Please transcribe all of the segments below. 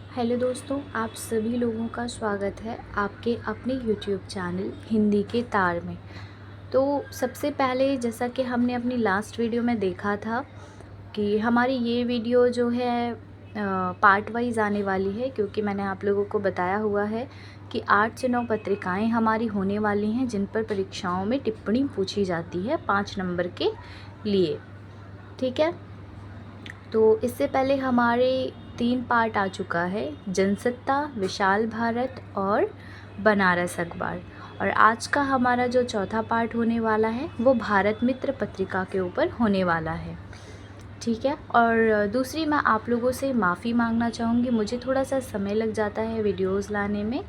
Hello दोस्तों, आप सभी लोगों का स्वागत है आपके अपने यूट्यूब चैनल हिंदी के तार में। तो सबसे पहले जैसा कि हमने अपनी लास्ट वीडियो में देखा था कि हमारी ये वीडियो जो है पार्ट वाइज आने वाली है, क्योंकि मैंने आप लोगों को बताया हुआ है कि 8 से 9 पत्रिकाएं हमारी होने वाली हैं जिन पर परीक्षाओं में टिप्पणी पूछी जाती है 5 नंबर के लिए। ठीक है, तो इससे पहले हमारे 3 पार्ट आ चुका है, जनसत्ता, विशाल भारत और बनारस अखबार। और आज का हमारा जो चौथा पार्ट होने वाला है वो भारत मित्र पत्रिका के ऊपर होने वाला है। ठीक है, और दूसरी मैं आप लोगों से माफ़ी मांगना चाहूँगी, मुझे थोड़ा सा समय लग जाता है वीडियोज़ लाने में।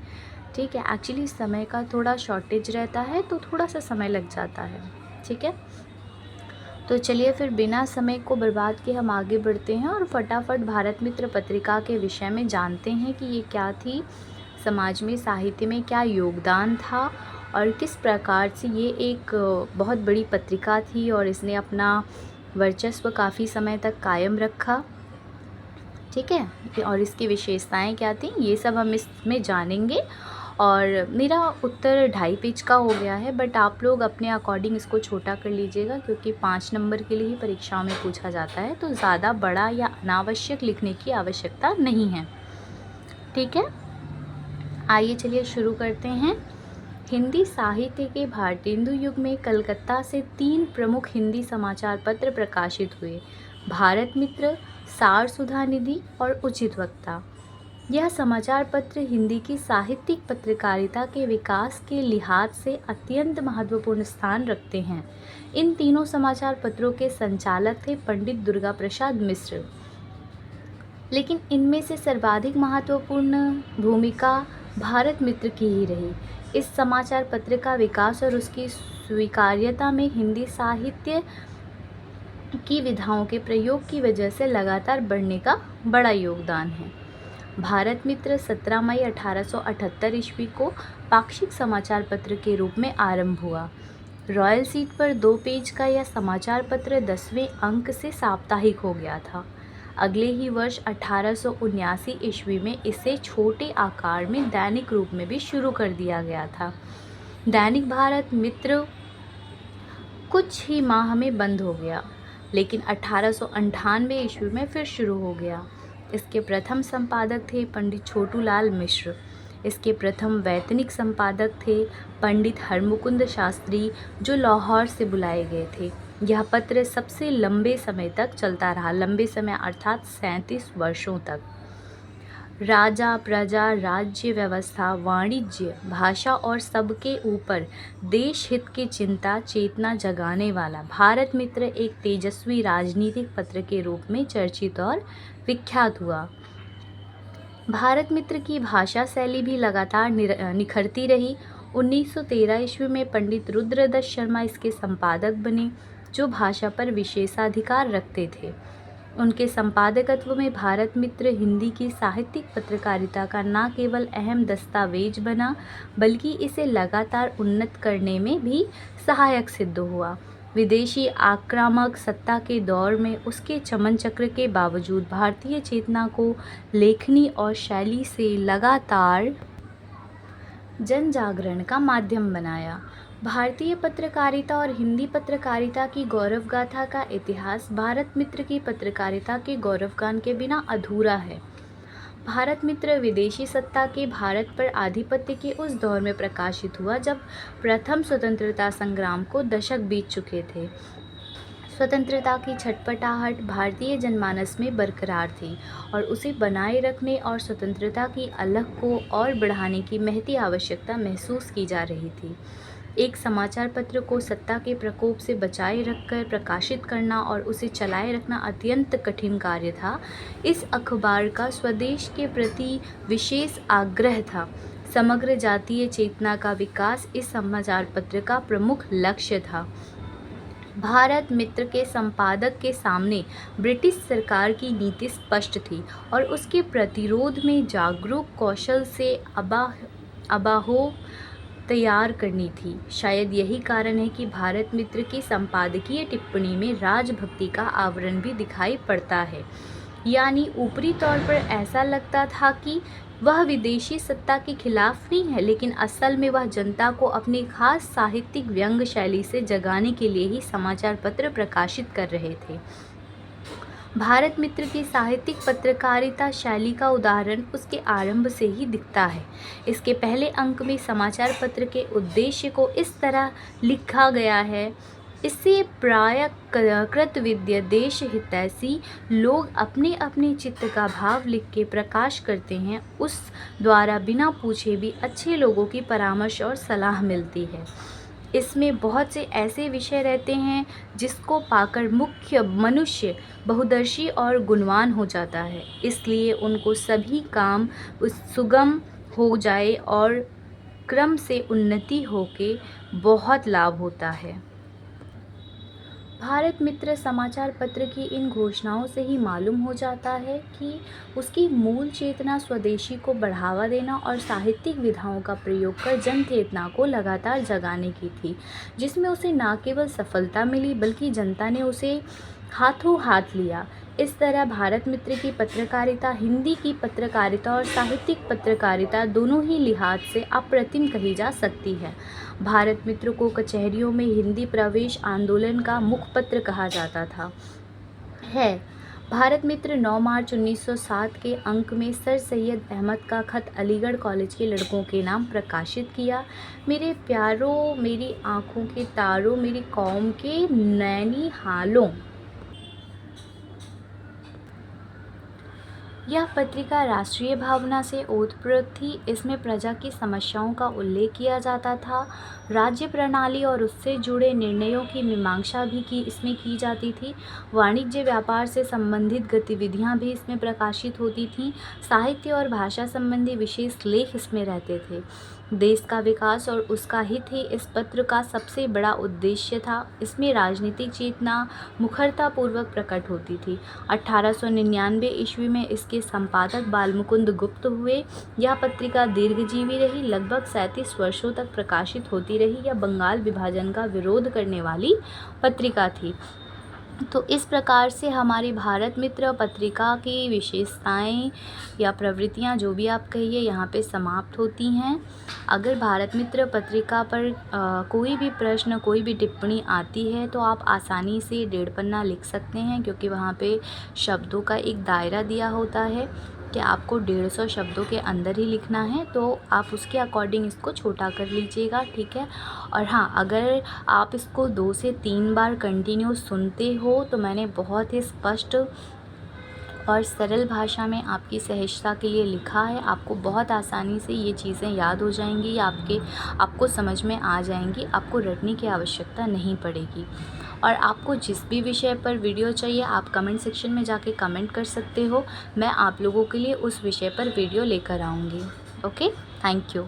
ठीक है, एक्चुअली समय का थोड़ा शॉर्टेज रहता है तो थोड़ा सा समय लग जाता है। ठीक है, तो चलिए फिर बिना समय को बर्बाद किए हम आगे बढ़ते हैं और फटाफट भारत मित्र पत्रिका के विषय में जानते हैं कि ये क्या थी, समाज में, साहित्य में क्या योगदान था और किस प्रकार से ये एक बहुत बड़ी पत्रिका थी और इसने अपना वर्चस्व काफ़ी समय तक कायम रखा। ठीक है, और इसकी विशेषताएं क्या थी ये सब हम इसमें जानेंगे। और मेरा उत्तर 2.5 पेज का हो गया है, बट आप लोग अपने अकॉर्डिंग इसको छोटा कर लीजिएगा, क्योंकि 5 नंबर के लिए ही परीक्षाओं में पूछा जाता है, तो ज़्यादा बड़ा या अनावश्यक लिखने की आवश्यकता नहीं है। ठीक है, आइए चलिए शुरू करते हैं। हिंदी साहित्य के भारतेंदु युग में कलकत्ता से 3 प्रमुख हिंदी समाचार पत्र प्रकाशित हुए, भारत मित्र, सार सुधा निधि और उचित वक्ता। यह समाचार पत्र हिंदी की साहित्यिक पत्रकारिता के विकास के लिहाज से अत्यंत महत्वपूर्ण स्थान रखते हैं। इन तीनों समाचार पत्रों के संचालक थे पंडित दुर्गा प्रसाद मिश्र, लेकिन इनमें से सर्वाधिक महत्वपूर्ण भूमिका भारत मित्र की ही रही। इस समाचार पत्र का विकास और उसकी स्वीकार्यता में हिंदी साहित्य की विधाओं के प्रयोग की वजह से लगातार बढ़ने का बड़ा योगदान है। भारत मित्र 17 मई 1878 ईस्वी को पाक्षिक समाचार पत्र के रूप में आरंभ हुआ। रॉयल सीट पर 2 पेज का यह समाचार पत्र 10वें अंक से साप्ताहिक हो गया था। अगले ही वर्ष 1879 ईस्वी में इसे छोटे आकार में दैनिक रूप में भी शुरू कर दिया गया था। दैनिक भारत मित्र कुछ ही माह में बंद हो गया, लेकिन 1898 ईस्वी में फिर शुरू हो गया। इसके प्रथम संपादक थे पंडित छोटूलाल मिश्र। इसके प्रथम वैतनिक संपादक थे पंडित हरमुकुंद शास्त्री, जो लाहौर से बुलाए गए थे। यह पत्र सबसे लंबे समय तक चलता रहा, लंबे समय अर्थात 37 वर्षों तक। राजा, प्रजा, राज्य व्यवस्था, वाणिज्य, भाषा और सबके ऊपर देश हित की चिंता चेतना जगाने वाला भारत मित्र एक तेजस्वी राजनीतिक पत्र के रूप में चर्चित और विख्यात हुआ। भारत मित्र की भाषा शैली भी लगातार निखरती रही। 1913 ईस्वी में पंडित रुद्रदत्त शर्मा इसके संपादक बने, जो भाषा पर विशेषाधिकार रखते थे। उनके संपादकत्व में भारत मित्र हिंदी की साहित्यिक पत्रकारिता का न केवल अहम दस्तावेज बना, बल्कि इसे लगातार उन्नत करने में भी सहायक सिद्ध हुआ। विदेशी आक्रामक सत्ता के दौर में उसके चमन चक्र के बावजूद भारतीय चेतना को लेखनी और शैली से लगातार जन जागरण का माध्यम बनाया। भारतीय पत्रकारिता और हिंदी पत्रकारिता की गौरव गाथा का इतिहास भारत मित्र की पत्रकारिता के गौरवगान के बिना अधूरा है। भारत मित्र विदेशी सत्ता के भारत पर आधिपत्य के उस दौर में प्रकाशित हुआ जब प्रथम स्वतंत्रता संग्राम को दशक बीत चुके थे। स्वतंत्रता की छटपटाहट भारतीय जनमानस में बरकरार थी और उसे बनाए रखने और स्वतंत्रता की अलख को और बढ़ाने की महती आवश्यकता महसूस की जा रही थी। एक समाचार पत्र को सत्ता के प्रकोप से बचाए रखकर प्रकाशित करना और उसे चलाए रखना अत्यंत कठिन कार्य था। इस अखबार का स्वदेश के प्रति विशेष आग्रह था। समग्र जातीय चेतना का विकास इस समाचार पत्र का प्रमुख लक्ष्य था। भारत मित्र के संपादक के सामने ब्रिटिश सरकार की नीति स्पष्ट थी और उसके प्रतिरोध में जागरूक कौशल से अबाहो तैयार करनी थी। शायद यही कारण है कि भारत मित्र की संपादकीय टिप्पणी में राजभक्ति का आवरण भी दिखाई पड़ता है। यानी ऊपरी तौर पर ऐसा लगता था कि वह विदेशी सत्ता के खिलाफ नहीं है, लेकिन असल में वह जनता को अपनी खास साहित्यिक व्यंग्य शैली से जगाने के लिए ही समाचार पत्र प्रकाशित कर रहे थे। भारत मित्र की साहित्यिक पत्रकारिता शैली का उदाहरण उसके आरंभ से ही दिखता है। इसके पहले अंक में समाचार पत्र के उद्देश्य को इस तरह लिखा गया है, इससे प्राय कृतविद्य देश हितैषी लोग अपने अपने चित्त का भाव लिख के प्रकाश करते हैं, उस द्वारा बिना पूछे भी अच्छे लोगों की परामर्श और सलाह मिलती है। इसमें बहुत से ऐसे विषय रहते हैं जिसको पाकर मुख्य मनुष्य बहुदर्शी और गुणवान हो जाता है, इसलिए उनको सभी काम सुगम हो जाए और क्रम से उन्नति होके बहुत लाभ होता है। भारत मित्र समाचार पत्र की इन घोषणाओं से ही मालूम हो जाता है कि उसकी मूल चेतना स्वदेशी को बढ़ावा देना और साहित्यिक विधाओं का प्रयोग कर जन चेतना को लगातार जगाने की थी, जिसमें उसे न केवल सफलता मिली बल्कि जनता ने उसे हाथों हाथ लिया। इस तरह भारत मित्र की पत्रकारिता हिंदी की पत्रकारिता और साहित्यिक पत्रकारिता दोनों ही लिहाज से अप्रतिम कही जा सकती है। भारत मित्र को कचहरियों में हिंदी प्रवेश आंदोलन का मुखपत्र कहा जाता था। भारत मित्र 9 मार्च 1907 के अंक में सर सैयद अहमद का खत अलीगढ़ कॉलेज के लड़कों के नाम प्रकाशित किया। मेरे प्यारों, मेरी आँखों के तारों, मेरी कौम के नैनीहालों। यह पत्रिका राष्ट्रीय भावना से ओतप्रोत थी। इसमें प्रजा की समस्याओं का उल्लेख किया जाता था। राज्य प्रणाली और उससे जुड़े निर्णयों की मीमांसा भी इसमें की जाती थी। वाणिज्य व्यापार से संबंधित गतिविधियां भी इसमें प्रकाशित होती थीं। साहित्य और भाषा संबंधी विशेष लेख इसमें रहते थे। देश का विकास और उसका हित ही इस पत्र का सबसे बड़ा उद्देश्य था। इसमें राजनीतिक चेतना मुखरतापूर्वक प्रकट होती थी। 1899 ईस्वी में इसके संपादक बालमुकुंद गुप्त हुए। यह पत्रिका दीर्घजीवी रही, लगभग 37 वर्षों तक प्रकाशित होती रही। यह बंगाल विभाजन का विरोध करने वाली पत्रिका थी। तो इस प्रकार से हमारी भारत मित्र पत्रिका की विशेषताएं या प्रवृत्तियां, जो भी आप कहिए, यहाँ पे समाप्त होती हैं। अगर भारत मित्र पत्रिका पर कोई भी प्रश्न, कोई भी टिप्पणी आती है तो आप आसानी से 1.5 पन्ना लिख सकते हैं, क्योंकि वहाँ पे शब्दों का एक दायरा दिया होता है कि आपको 150 शब्दों के अंदर ही लिखना है, तो आप उसके अकॉर्डिंग इसको छोटा कर लीजिएगा, ठीक है। और हाँ, अगर आप इसको 2 से 3 बार कंटिन्यू सुनते हो तो मैंने बहुत ही स्पष्ट और सरल भाषा में आपकी सहजता के लिए लिखा है। आपको बहुत आसानी से ये चीज़ें याद हो जाएंगी या आपको समझ में आ जाएंगी। आपको रटने की आवश्यकता नहीं पड़ेगी। और आपको जिस भी विषय पर वीडियो चाहिए आप कमेंट सेक्शन में जाके कमेंट कर सकते हो। मैं आप लोगों के लिए उस विषय पर वीडियो लेकर आऊँगी। Okay, thank you.